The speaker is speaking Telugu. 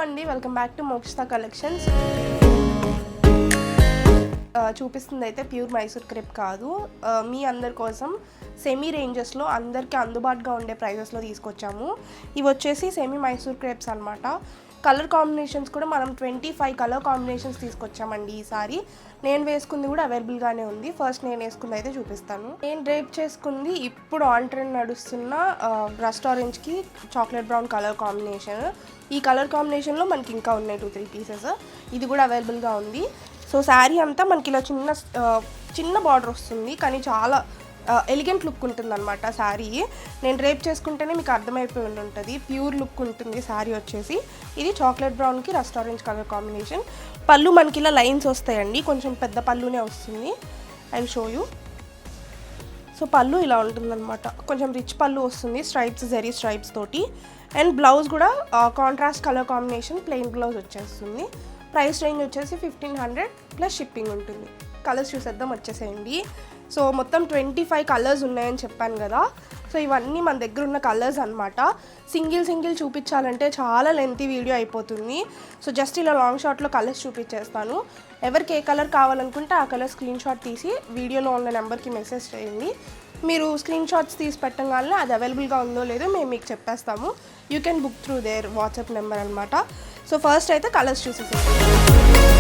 అండి welcome back to Mokshita collections. చూపిస్తుంది అయితే ప్యూర్ మైసూర్ క్రేప్ కాదు, మీ అందరి కోసం సెమీ రేంజెస్లో అందరికీ అందుబాటుగా ఉండే ప్రైజెస్లో తీసుకొచ్చాము. ఇవి వచ్చేసి సెమీ మైసూర్ క్రేప్స్ అనమాట. కలర్ కాంబినేషన్స్ కూడా మనం 25 కలర్ కాంబినేషన్స్ తీసుకొచ్చామండి ఈసారి. నేను వేసుకుంది కూడా అవైలబుల్గానే ఉంది. ఫస్ట్ నేను వేసుకుంది అయితే చూపిస్తాను. నేను డ్రేప్ చేసుకుంది ఇప్పుడు ఆన్ ట్రెండ్ నడుస్తున్న రస్ట్ ఆరెంజ్కి చాక్లెట్ బ్రౌన్ కలర్ కాంబినేషన్. ఈ కలర్ కాంబినేషన్లో మనకి ఇంకా ఉన్నాయి 2-3 పీసెస్. ఇది కూడా అవైలబుల్గా ఉంది. సో శారీ అంతా మనకి ఇలా చిన్న బార్డర్ వస్తుంది, కానీ చాలా ఎలిగెంట్ లుక్ ఉంటుంది అనమాట శారీ. నేను డ్రేప్ చేసుకుంటేనే మీకు అర్థమైపోయి ఉంటుంది, ప్యూర్ లుక్ ఉంటుంది శారీ వచ్చేసి. ఇది చాక్లెట్ బ్రౌన్కి రస్ట్ ఆరెంజ్ కలర్ కాంబినేషన్. పళ్ళు మనకి ఇలా లైన్స్ వస్తాయండి, కొంచెం పెద్ద పళ్ళునే వస్తుంది. I will show you. So పళ్ళు ఇలా ఉంటుందన్నమాట, కొంచెం రిచ్ పళ్ళు వస్తుంది, స్ట్రైప్స్ జరీ స్ట్రైప్స్ తోటి. అండ్ బ్లౌజ్ కూడా contrast colour combination plain blouse వచ్చేస్తుంది. ప్రైస్ రేంజ్ వచ్చేసి 1500 ప్లస్ షిప్పింగ్ ఉంటుంది. కలర్స్ చూసేద్దాం, వచ్చేసేయండి. సో మొత్తం 25 కలర్స్ ఉన్నాయని చెప్పాను కదా. సో ఇవన్నీ మన దగ్గర ఉన్న కలర్స్ అనమాట. సింగిల్ చూపించాలంటే చాలా లెంతీ వీడియో అయిపోతుంది. సో జస్ట్ ఇలా లాంగ్ షాట్లో కలర్స్ చూపించేస్తాను. ఎవరికి ఏ కలర్ కావాలనుకుంటే ఆ కలర్ స్క్రీన్ షాట్ తీసి వీడియోలో ఉన్న నెంబర్కి మెసేజ్ చేయండి. మీరు స్క్రీన్ షాట్స్ తీసి పెట్టగానే అది అవైలబుల్గా ఉందో లేదో మేము మీకు చెప్పేస్తాము. You can book through there WhatsApp number అనమాట. సో ఫస్ట్ అయితే కలర్స్ చూసేసేయండి.